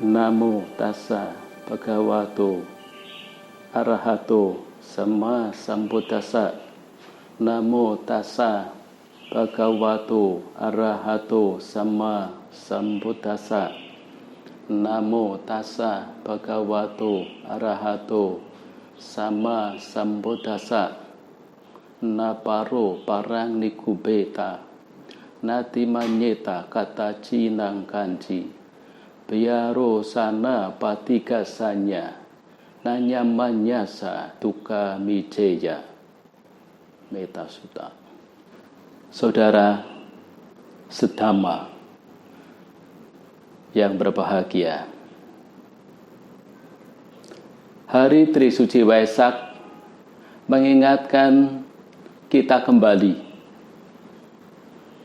Namo tassa bhagavato arahato sama sambuddhassa. Namo tassa bhagavato arahato sama sambuddhassa. Namo tassa bhagavato arahato sama sambuddhassa. Naparo parang nikubeta nati manyeta kata cinang kanji biaro sana patigasanya nanyamanyasa duka mijeya. Metta Sutta. Saudara sedhamma yang berbahagia, Hari Trisuci Waisak mengingatkan kita kembali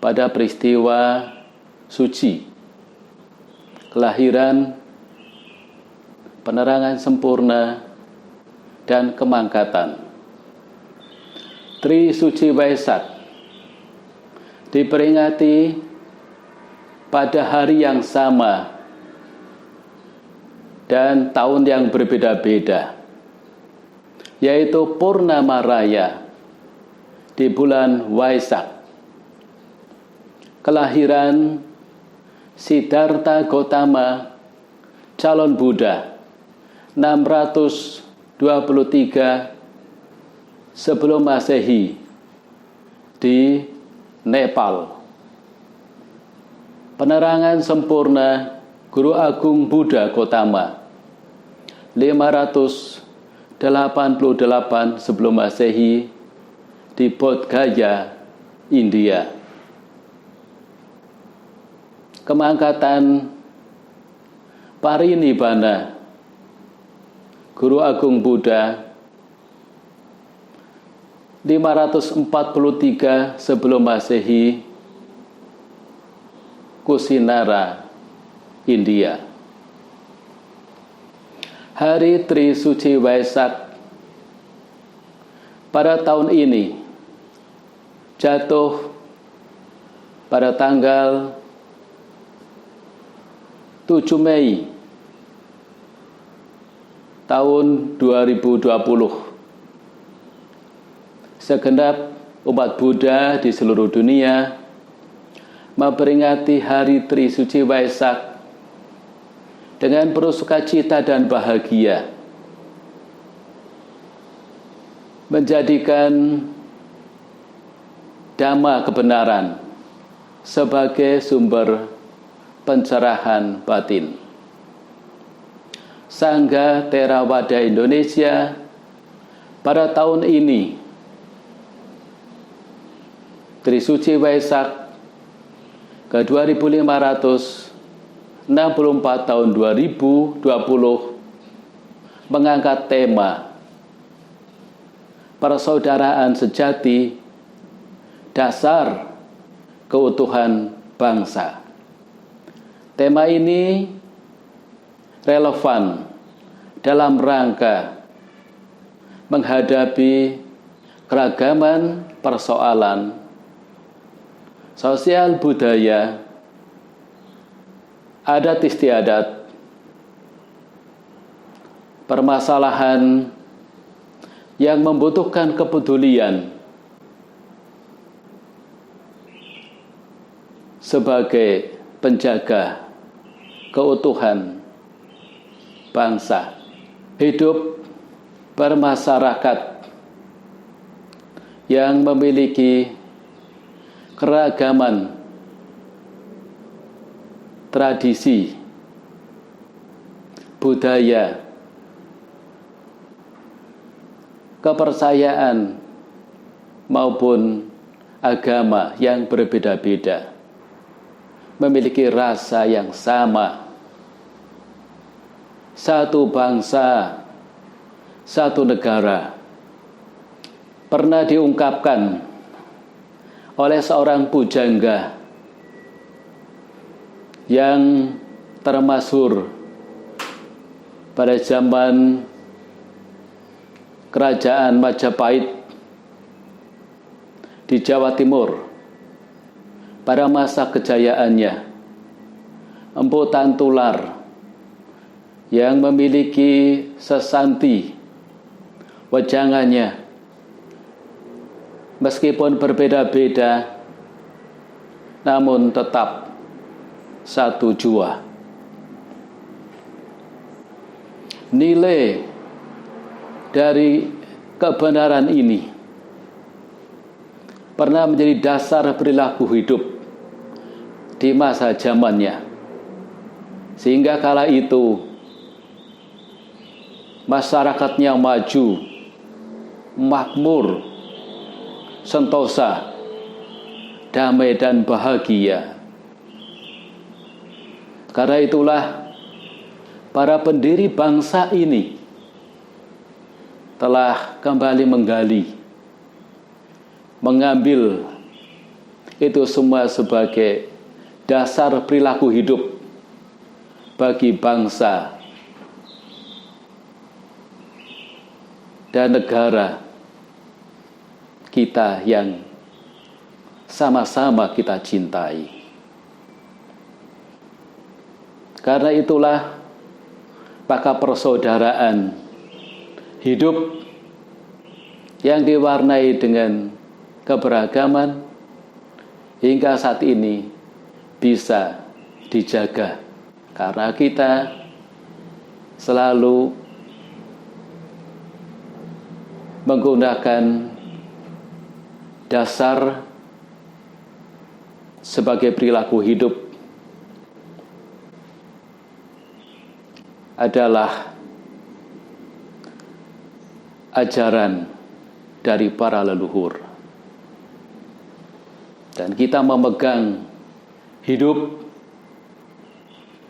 pada peristiwa suci kelahiran, penerangan sempurna, dan kemangkatan. Trisuci Waisak diperingati pada hari yang sama dan tahun yang berbeda-beda, yaitu Purnama Raya di bulan Waisak, kelahiran Siddhartha Gautama, calon Buddha, 623 sebelum Masehi di Nepal. Penerangan sempurna Guru Agung Buddha Gautama, 588 sebelum Masehi di Bodh Gaya, India. Kemangkatan Parinibbana Guru Agung Buddha, 543 sebelum Masehi, Kusinara, India. Hari Trisuci Waisak pada tahun ini jatuh pada tanggal 7 Mei tahun 2020. Segenap umat Buddha di seluruh dunia memperingati Hari Trisuci Waisak dengan penuh sukacita dan bahagia, menjadikan Dhamma kebenaran sebagai sumber pencerahan batin. Sangha Theravada Indonesia pada tahun ini, Trisuci Waisak ke 2564 tahun 2020 mengangkat tema persaudaraan sejati, dasar keutuhan bangsa. Tema ini relevan dalam rangka menghadapi keragaman persoalan sosial budaya, adat istiadat, permasalahan yang membutuhkan kepedulian sebagai penjaga keutuhan bangsa. Hidup bermasyarakat yang memiliki keragaman tradisi, budaya, kepercayaan maupun agama yang berbeda-beda, memiliki rasa yang sama. Satu bangsa, satu negara. Pernah diungkapkan oleh seorang pujangga yang termasyhur pada zaman Kerajaan Majapahit di Jawa Timur pada masa kejayaannya. Empu Tantular yang memiliki sesanti wejangannya, meskipun berbeda-beda, namun tetap satu jua. Nilai dari kebenaran ini pernah menjadi dasar perilaku hidup di masa zamannya, sehingga kala itu masyarakatnya maju, makmur, sentosa, damai dan bahagia. Karena itulah para pendiri bangsa ini telah kembali mengambil itu semua sebagai dasar perilaku hidup bagi bangsa dan negara kita yang sama-sama kita cintai. Karena itulah maka persaudaraan hidup yang diwarnai dengan keberagaman hingga saat ini bisa dijaga, karena kita selalu menggunakan dasar sebagai perilaku hidup adalah ajaran dari para leluhur. Dan kita memegang hidup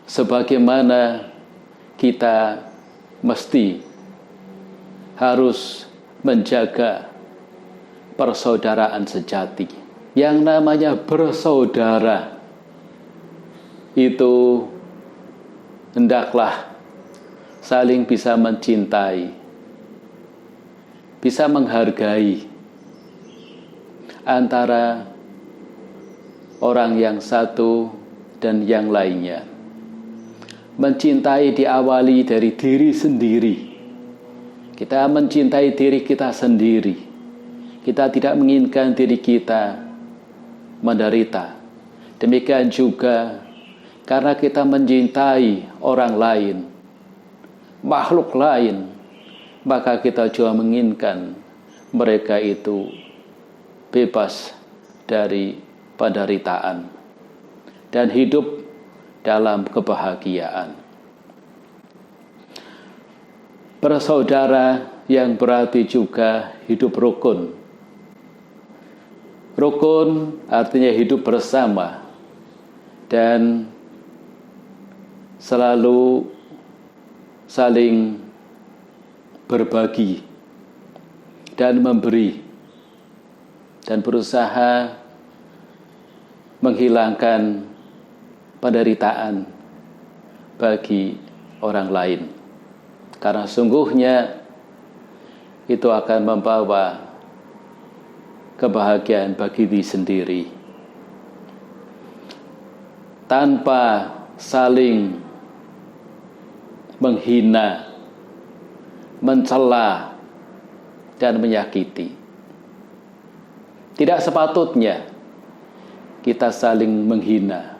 sebagaimana kita mesti harus menjaga persaudaraan sejati. Yang namanya bersaudara itu hendaklah saling bisa mencintai, bisa menghargai antara orang yang satu dan yang lainnya. Mencintai diawali dari diri sendiri. Kita mencintai diri kita sendiri. Kita tidak menginginkan diri kita menderita. Demikian juga karena kita mencintai orang lain, makhluk lain, maka kita juga menginginkan mereka itu bebas dari penderitaan dan hidup dalam kebahagiaan. Bersaudara yang berarti juga hidup rukun. Rukun artinya hidup bersama dan selalu saling berbagi dan memberi dan berusaha menghilangkan penderitaan bagi orang lain, karena sungguhnya itu akan membawa kebahagiaan bagi diri sendiri. Tanpa saling menghina, mencela, dan menyakiti. Tidak sepatutnya kita saling menghina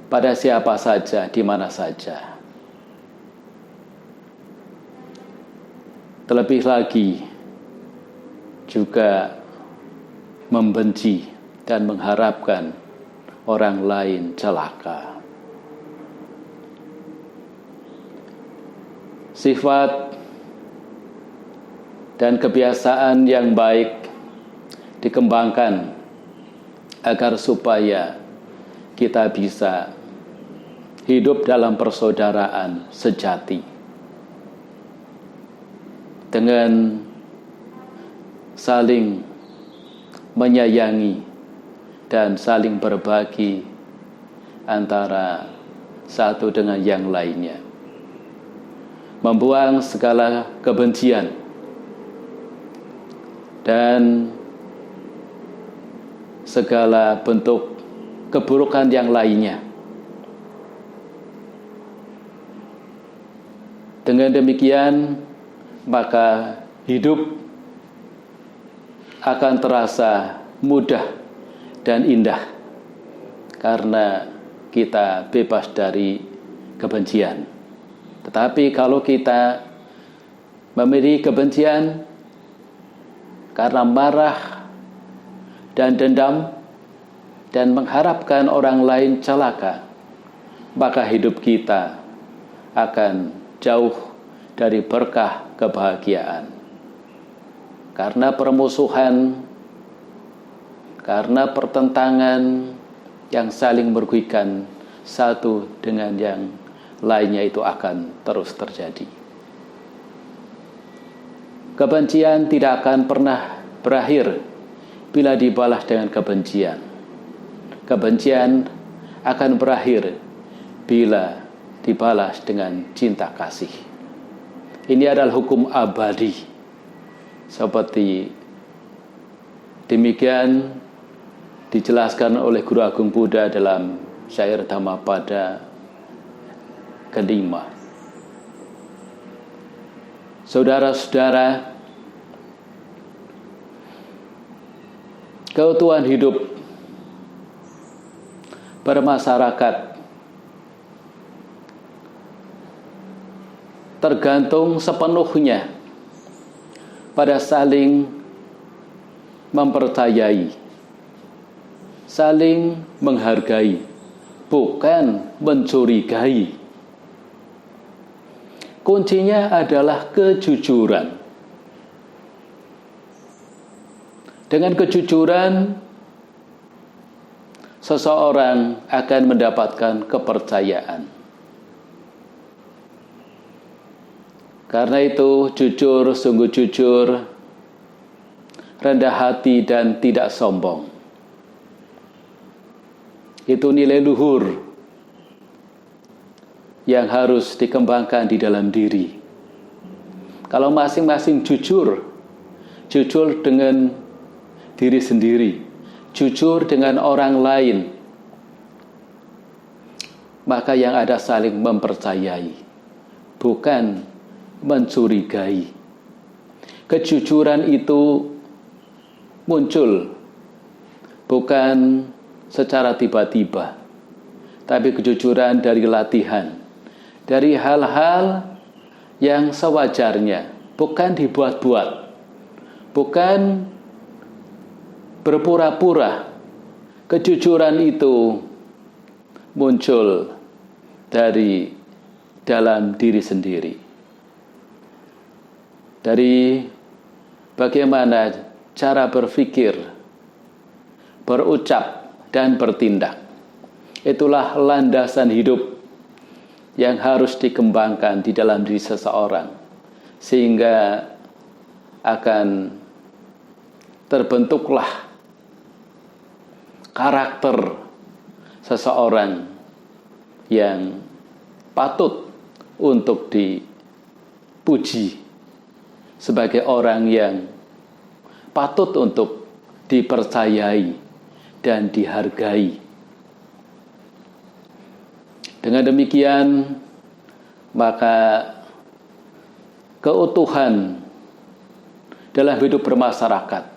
pada siapa saja, di mana saja. Terlebih lagi juga membenci dan mengharapkan orang lain celaka. Sifat dan kebiasaan yang baik dikembangkan agar supaya kita bisa hidup dalam persaudaraan sejati dengan saling menyayangi dan saling berbagi antara satu dengan yang lainnya. Membuang segala kebencian dan segala bentuk keburukan yang lainnya. Dengan demikian, maka hidup akan terasa mudah dan indah karena kita bebas dari kebencian. Tetapi kalau kita memiliki kebencian karena marah dan dendam dan mengharapkan orang lain celaka, maka hidup kita akan jauh dari berkah kebahagiaan. Karena permusuhan, karena pertentangan yang saling merugikan satu dengan yang lainnya itu akan terus terjadi. Kebencian tidak akan pernah berakhir bila dibalas dengan kebencian. Kebencian akan berakhir bila dibalas dengan cinta kasih. Ini adalah hukum abadi. Seperti demikian dijelaskan oleh Guru Agung Buddha dalam syair Dhammapada kelima. Saudara-saudara, keutuhan hidup bermasyarakat tergantung sepenuhnya pada saling mempercayai, saling menghargai, bukan mencurigai. Kuncinya adalah kejujuran. Dengan kejujuran, seseorang akan mendapatkan kepercayaan. Karena itu, jujur, sungguh jujur, rendah hati dan tidak sombong. Itu nilai luhur yang harus dikembangkan di dalam diri. Kalau masing-masing jujur dengan diri sendiri, jujur dengan orang lain, maka yang ada saling mempercayai, bukan mencurigai. Kejujuran itu muncul bukan secara tiba-tiba, tapi kejujuran dari latihan, dari hal-hal yang sewajarnya, bukan dibuat-buat, bukan berpura-pura. Kejujuran itu muncul dari dalam diri sendiri, dari bagaimana cara berpikir, berucap, dan bertindak. Itulah landasan hidup yang harus dikembangkan di dalam diri seseorang, sehingga akan terbentuklah karakter seseorang yang patut untuk dipuji, sebagai orang yang patut untuk dipercayai dan dihargai. Dengan demikian, maka keutuhan dalam hidup bermasyarakat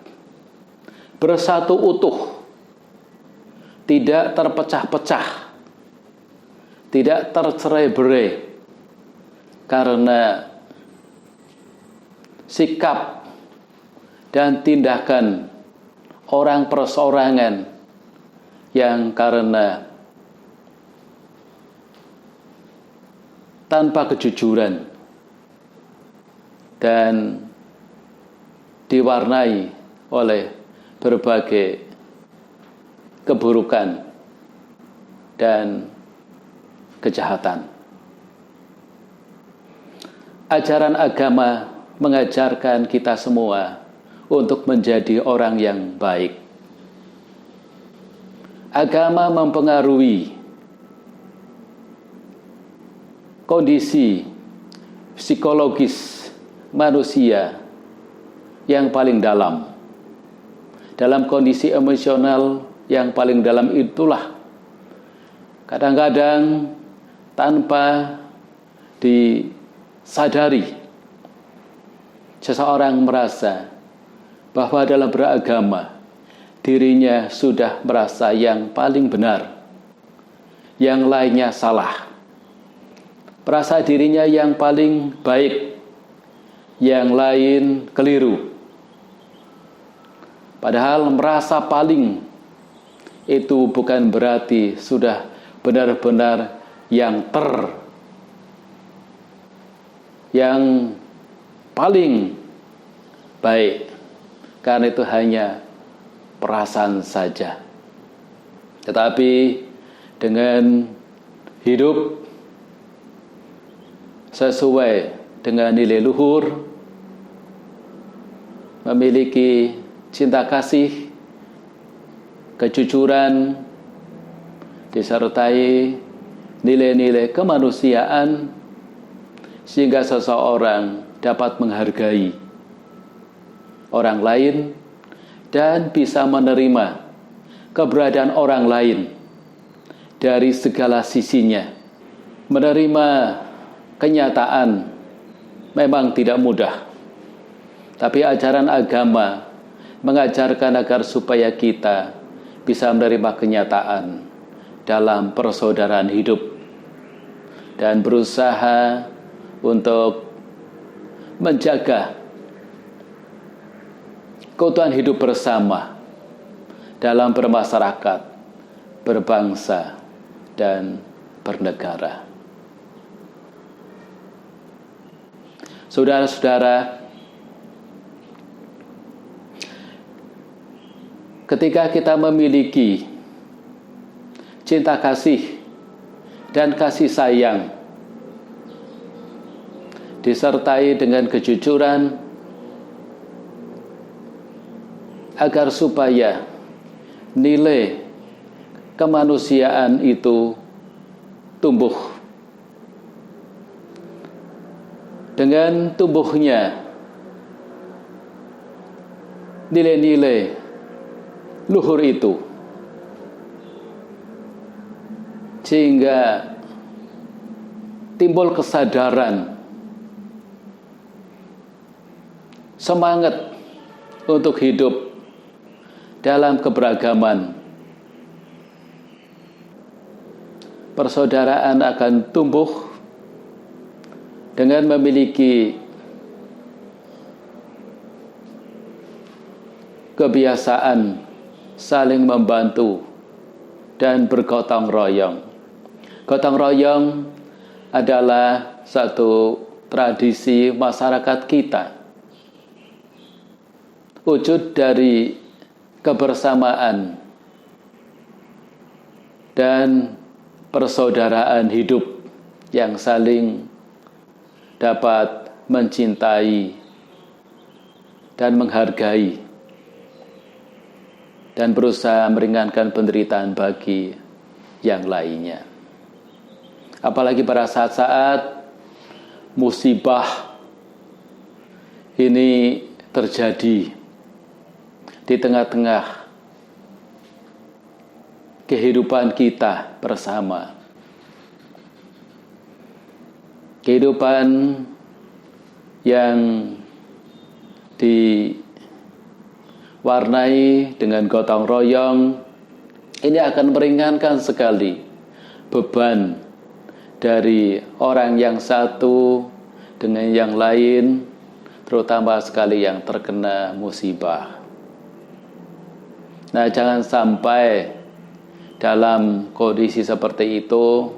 bersatu utuh, tidak terpecah-pecah, tidak tercerai-berai karena sikap dan tindakan orang perseorangan yang karena tanpa kejujuran dan diwarnai oleh berbagai keburukan dan kejahatan. Ajaran agama mengajarkan kita semua untuk menjadi orang yang baik. Agama mempengaruhi kondisi psikologis manusia yang paling dalam. Dalam kondisi emosional yang paling dalam itulah kadang-kadang tanpa sadari, seseorang merasa bahwa dalam beragama dirinya sudah merasa yang paling benar, yang lainnya salah. Merasa dirinya yang paling baik, yang lain keliru. Padahal merasa paling itu bukan berarti sudah benar-benar yang paling baik, karena itu hanya perasaan saja. Tetapi dengan hidup sesuai dengan nilai luhur, memiliki cinta kasih, kejujuran, disertai nilai-nilai kemanusiaan, sehingga seseorang dapat menghargai orang lain dan bisa menerima keberadaan orang lain dari segala sisinya. Menerima kenyataan memang tidak mudah, tapi ajaran agama mengajarkan agar supaya kita bisa menerima kenyataan dalam persaudaraan hidup dan berusaha untuk menjaga keutuhan hidup bersama dalam bermasyarakat, berbangsa, dan bernegara. Saudara-saudara, ketika kita memiliki cinta kasih dan kasih sayang, disertai dengan kejujuran, agar supaya nilai kemanusiaan itu tumbuh. Dengan tumbuhnya nilai-nilai luhur itu, sehingga timbul kesadaran, semangat untuk hidup dalam keberagaman. Persaudaraan akan tumbuh dengan memiliki kebiasaan saling membantu dan bergotong royong. Gotong royong adalah satu tradisi masyarakat kita, wujud dari kebersamaan dan persaudaraan hidup yang saling dapat mencintai dan menghargai dan berusaha meringankan penderitaan bagi yang lainnya. Apalagi pada saat-saat musibah ini terjadi di tengah-tengah kehidupan kita bersama. Kehidupan yang diwarnai dengan gotong royong ini akan meringankan sekali beban dari orang yang satu dengan yang lain, terutama sekali yang terkena musibah. Nah, jangan sampai dalam kondisi seperti itu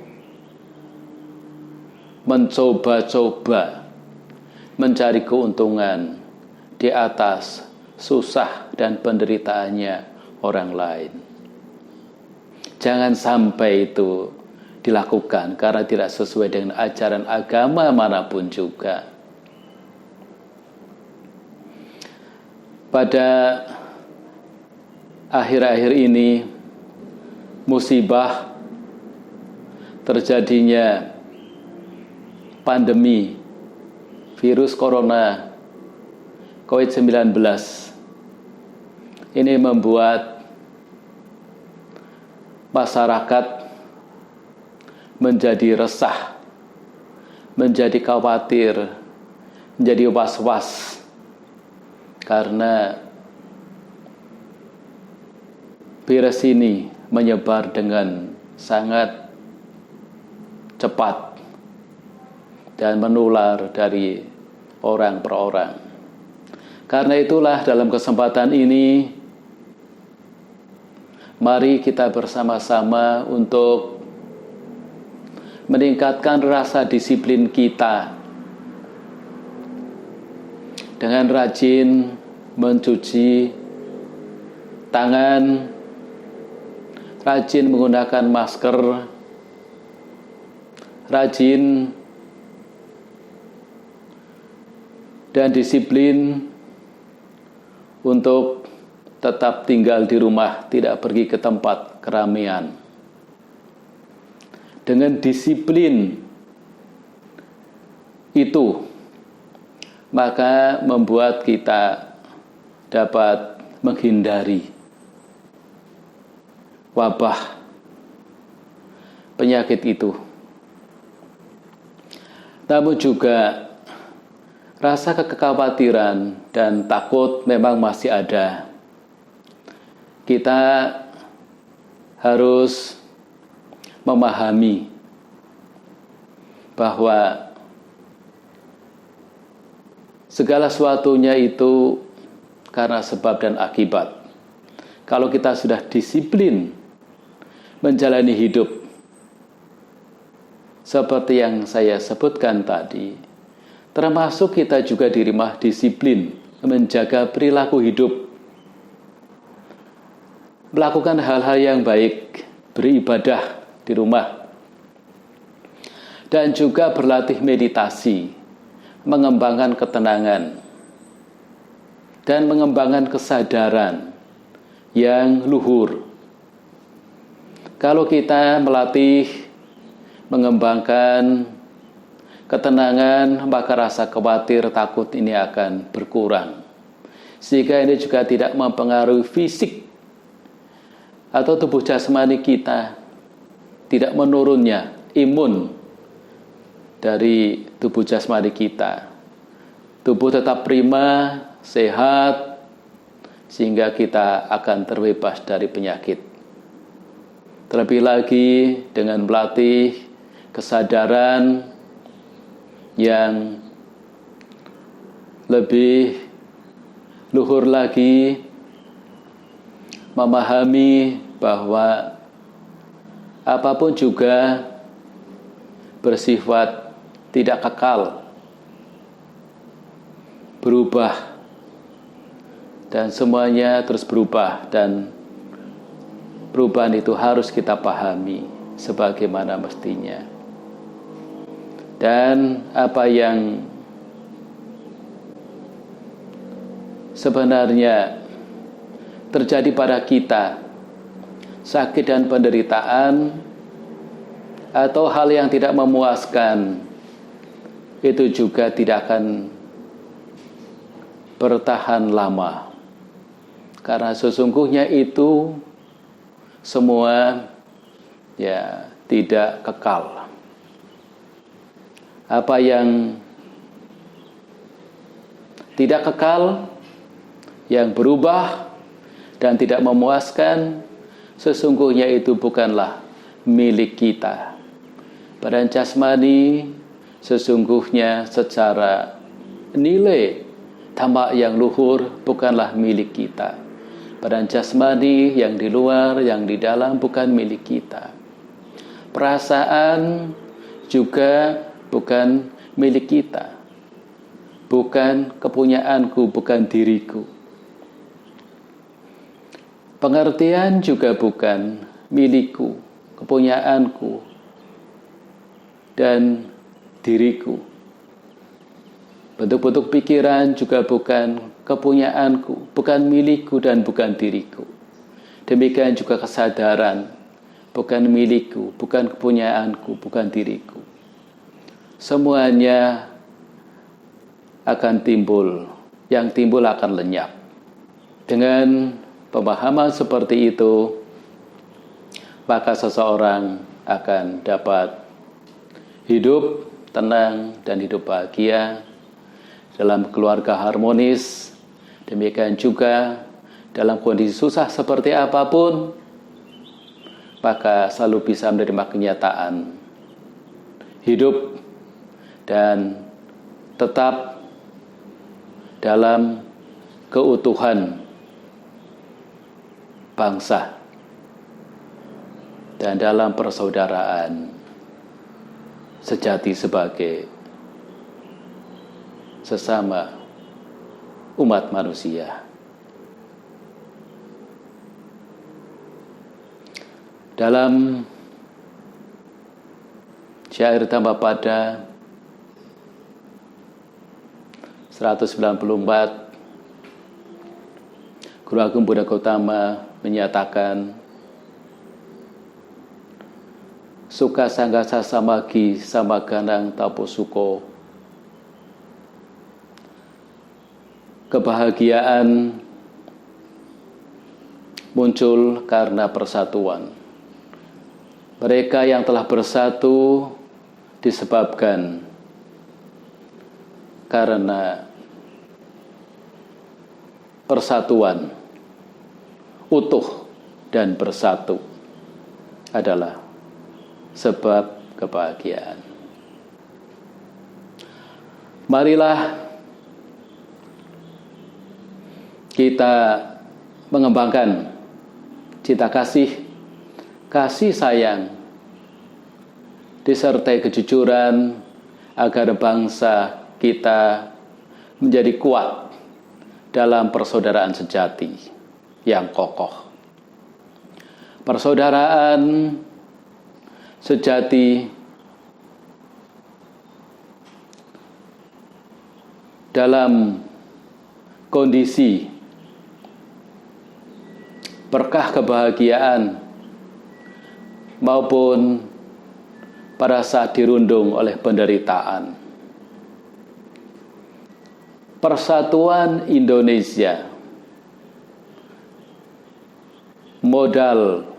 mencoba-coba mencari keuntungan di atas susah dan penderitaannya orang lain. Jangan sampai itu dilakukan karena tidak sesuai dengan ajaran agama manapun juga. Pada akhir-akhir ini, musibah terjadinya pandemi virus corona COVID-19 ini membuat masyarakat menjadi resah, menjadi khawatir, menjadi was-was, karena virus ini menyebar dengan sangat cepat dan menular dari orang per orang. Karena itulah dalam kesempatan ini, mari kita bersama-sama untuk meningkatkan rasa disiplin kita dengan rajin mencuci tangan, rajin menggunakan masker, rajin dan disiplin untuk tetap tinggal di rumah, tidak pergi ke tempat keramaian. Dengan disiplin itu, maka membuat kita dapat menghindari wabah penyakit itu. Namun juga rasa kekhawatiran dan takut memang masih ada. Kita harus memahami bahwa segala sesuatunya itu karena sebab dan akibat. Kalau kita sudah disiplin menjalani hidup seperti yang saya sebutkan tadi, termasuk kita juga di rumah disiplin menjaga perilaku hidup, melakukan hal-hal yang baik, beribadah di rumah, dan juga berlatih meditasi, mengembangkan ketenangan, dan mengembangkan kesadaran yang luhur. Kalau kita melatih, mengembangkan ketenangan, maka rasa khawatir, takut ini akan berkurang. Sehingga ini juga tidak mempengaruhi fisik atau tubuh jasmani kita, tidak menurunnya imun dari tubuh jasmani kita. Tubuh tetap prima, sehat, sehingga kita akan terbebas dari penyakit. Terlebih lagi dengan melatih kesadaran yang lebih luhur lagi, memahami bahwa apapun juga bersifat tidak kekal, berubah, dan semuanya terus berubah, dan perubahan itu harus kita pahami sebagaimana mestinya. Dan apa yang sebenarnya terjadi pada kita, sakit dan penderitaan, atau hal yang tidak memuaskan, itu juga tidak akan bertahan lama. Karena sesungguhnya itu semua tidak kekal. Apa yang tidak kekal, yang berubah dan tidak memuaskan, sesungguhnya itu bukanlah milik kita. Badan jasmani sesungguhnya secara nilai tamak yang luhur bukanlah milik kita. Badan jasmani yang di luar, yang di dalam bukan milik kita. Perasaan juga bukan milik kita. Bukan kepunyaanku, bukan diriku. Pengertian juga bukan milikku, kepunyaanku, dan diriku. Bentuk-bentuk pikiran juga bukan kepunyaanku, bukan milikku dan bukan diriku. Demikian juga kesadaran, bukan milikku, bukan kepunyaanku, bukan diriku. Semuanya akan timbul, yang timbul akan lenyap. Dengan pemahaman seperti itu, maka seseorang akan dapat hidup tenang, dan hidup bahagia, dalam keluarga harmonis. Demikian juga dalam kondisi susah seperti apapun, maka selalu bisa menerima kenyataan hidup dan tetap dalam keutuhan bangsa dan dalam persaudaraan sejati sebagai sesama umat manusia. Dalam syair tambah pada 194, Guru Agung Buddha Gautama menyatakan, suka sanggasa samagi samaganang taposuko. Kebahagiaan muncul karena persatuan. Mereka yang telah bersatu disebabkan karena persatuan, utuh dan bersatu adalah sebab kebahagiaan. Marilah kita mengembangkan cinta kasih, kasih sayang, disertai kejujuran agar bangsa kita menjadi kuat dalam persaudaraan sejati yang kokoh. Persaudaraan sejati dalam kondisi berkah kebahagiaan maupun pada saat dirundung oleh penderitaan. Persatuan Indonesia, modal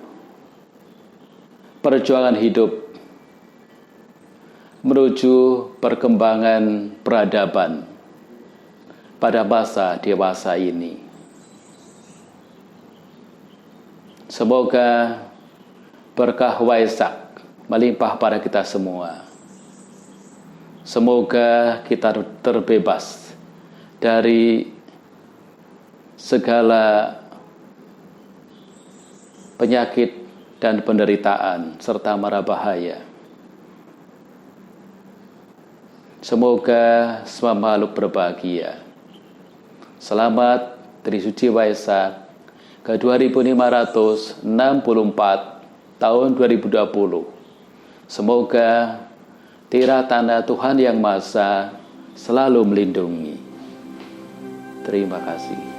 perjuangan hidup menuju perkembangan peradaban pada masa dewasa ini. Semoga berkah Waisak melimpah pada kita semua. Semoga kita terbebas dari segala penyakit dan penderitaan serta mara bahaya. Semoga semua makhluk berbahagia. Selamat Trisuci Waisak ke 2564 tahun 2020. Semoga tirah tanda Tuhan Yang Maha Esa selalu melindungi. Terima kasih.